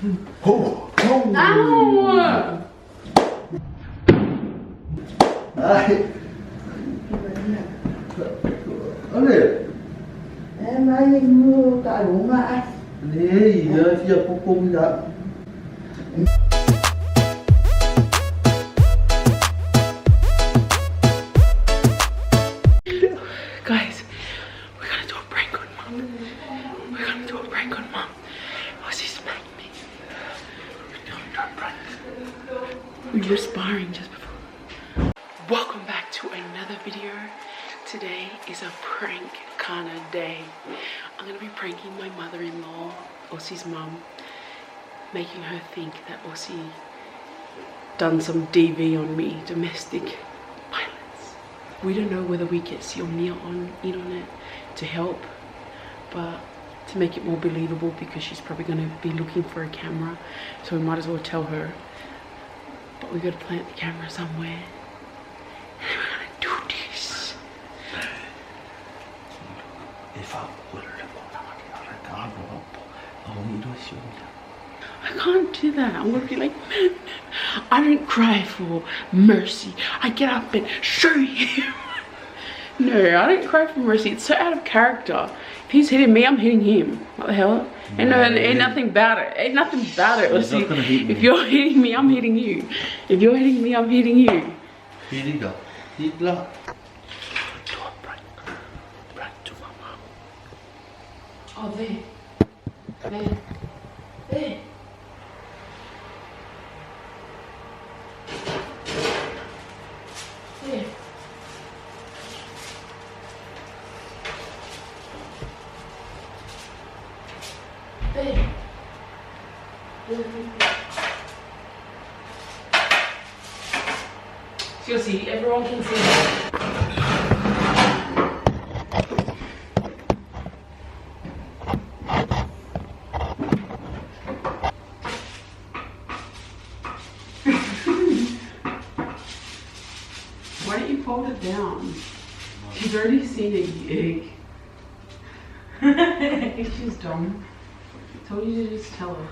Ow! Ai. Olha. Mai mua cả đủ mà. Đi giờ cô cung vậy. Guys, we're gonna do a prank on Mom. We're gonna do a prank on Mom. Oh, she smacked me. We're doing a prank. We were sparring just before. Welcome back to another video. Today is a prank kind of day. I'm gonna be pranking my mother-in-law, Ossie's mum, making her think that Ossie done some DV on me, domestic violence. We don't know whether we get Siaosi in on it to help, but to make it more believable, because she's probably gonna be looking for a camera, so we might as well tell her. But we gotta plant the camera somewhere. And we're gonna do this. I can't do that. I'm gonna be like, man, I didn't cry for mercy. I get up and show him. No, I didn't cry for mercy. It's so out of character. If he's hitting me, I'm hitting him. What the hell? And no, ain't nothing about it. Ain't nothing about it. He's not gonna hit me. If you're hitting me, I'm hitting you. If you're hitting me, I'm hitting you. Here you go. Hit lock. Oh, there. There. There. There. There. Siaosi, everyone can see that. Why don't you fold it down? She's already seen a egg. She's dumb. I told you to just tell her.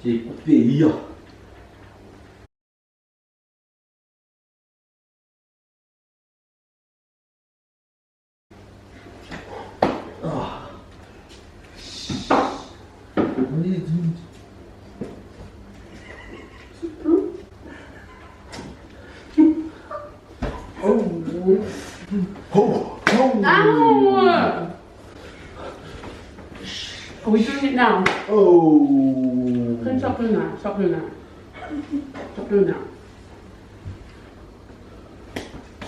Chị có vị à? Ow! Are we doing it now? Oh. Stop doing that. Stop doing that. Stop doing that.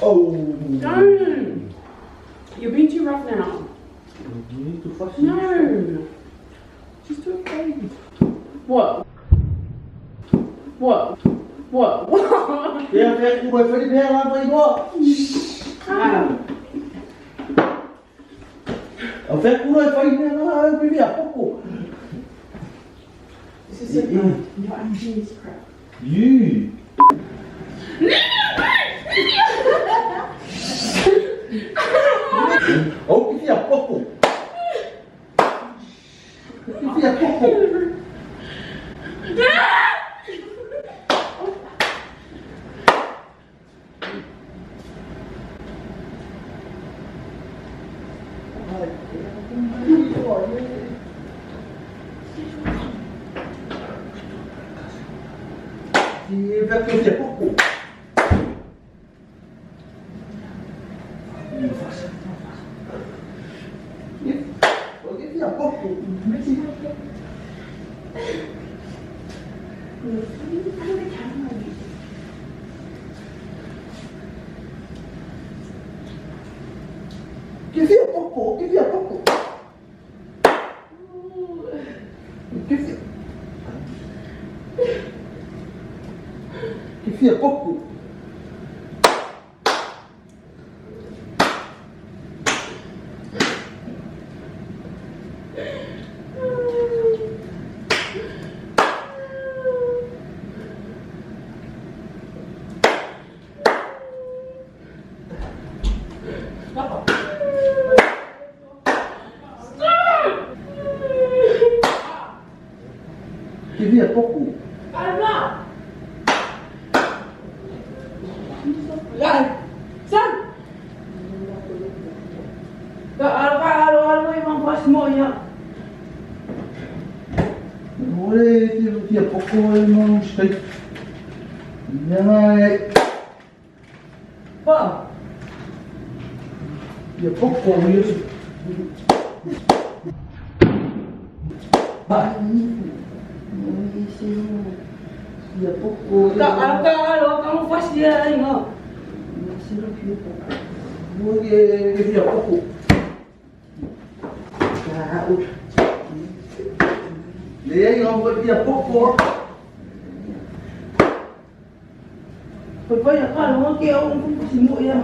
Oh. Don't. You're being too rough now. You need to flush it. No. Just do it, baby. What? What? What? What? Yeah, phải đi theo làm vậy đó. Ở phía cũng hơi phải nó quý vị ạ, cô. This is it, man. You're emptying this crap. You. Oh, quý vị ạ, cô. Quý vị ạ, cô. Thì việc tiêu diệt quốc cụ. Có cái việc quốc cụ. Cái việc quốc cụ, cái việc quốc cụ. Cái việc. Cái việc quốc cụ. Give me a poco. Ano? Yan! San? Ano yung mga boss mo yan? Olha, tinha pouco, irmão. Minha mãe. Pa! Tinha pouco, isso. Ba, tinha pouco. Ano boss yan? Olha, tinha pouco. Dia yang buat dia pouco. Pagpaya ka, ano kaya ako kung pasimo yan?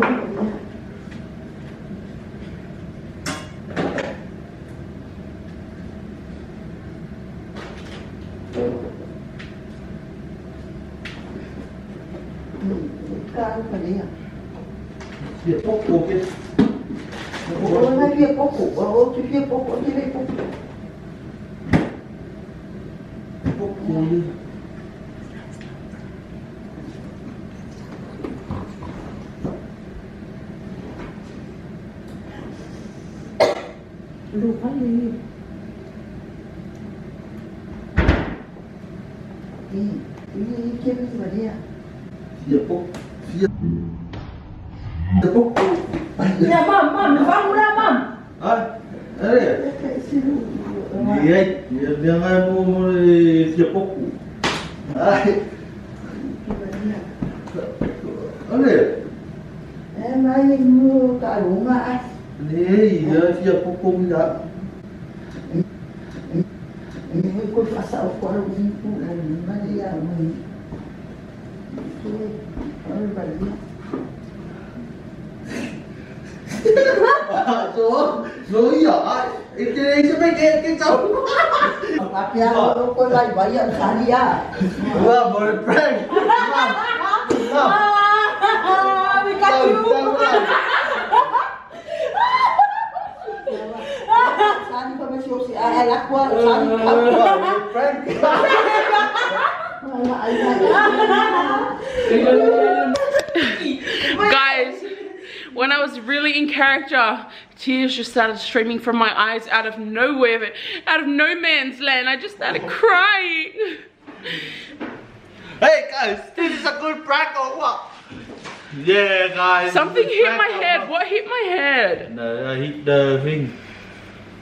Kano pa niya? Dia pouco que. Oo, tinha pouco. Oo, tinha pouco. Tinha pouco. Pouco. Lupa ni. Ini kini ba niya? Dia pouco. Dia pouco. Ya, ma'am, nabango na, ma'am. Ah, ada. Dia jangan mau dia pouco. Ai, ada. Main mo kalunga. Dia pouco enggak. Ini ko pasa ko alun po Maria mo. Ano ba niya? So iya, itu sampai ke jauh. Kaya ko lai bayan saria. Wah, boleh prank. Mam. Saan pa ba Siaosi? Alakwa, saan ka? Prank. Guys, when I was really in character, tears just started streaming from my eyes out of nowhere, out of no man's land. I just started crying. Hey guys, this is a good prank or what? Yeah guys. Something hit my head. What hit my head? No, I hit the thing.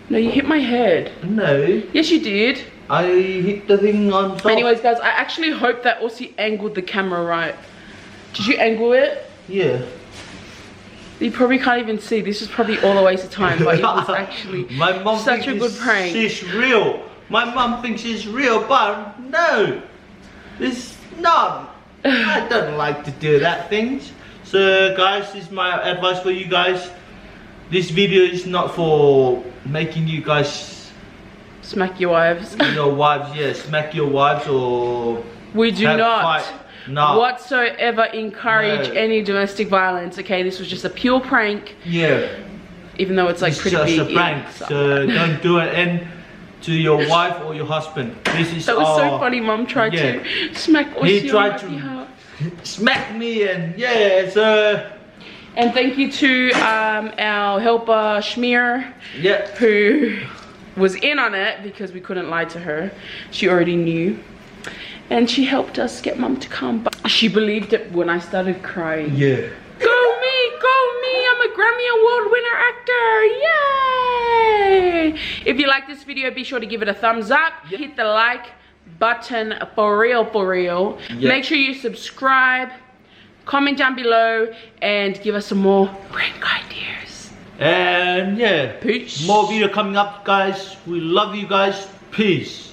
No, you hit my head. No. Yes, you did. I hit the thing on top. Anyways, guys, I actually hope that Aussie angled the camera right. Did you angle it? Yeah. You probably can't even see. This is probably all a waste of time, but it was actually My mom such a good prank. She's real. My mom thinks she's real, but no, it's not. I don't like to do that things. So guys, this is my advice for you guys. This video is not for making you guys, Smack your wives. your wives, smack your wives or We do have not fight. No. whatsoever encourage No. any domestic violence. Okay, this was just a pure prank, Yeah. even though it's like It's pretty just big. a prank. So don't do it. And to your wife or your husband, this is That was so funny. Mum tried to smack Aussie He tried on my to- behalf. smack me and yeah. So And thank you to our helper Schmear, yeah. who was in on it because we couldn't lie to her. She already knew. And she helped us get Mum to come. But she believed it when I started crying. Yeah. Go me, I'm a Grammy Award winner actor, yay! If you like this video, be sure to give it a thumbs up. Hit the like button for real. Yeah. Make sure you subscribe, comment down below, and give us some more prank ideas. And yeah. Peace. More video coming up, guys. We love you guys. Peace.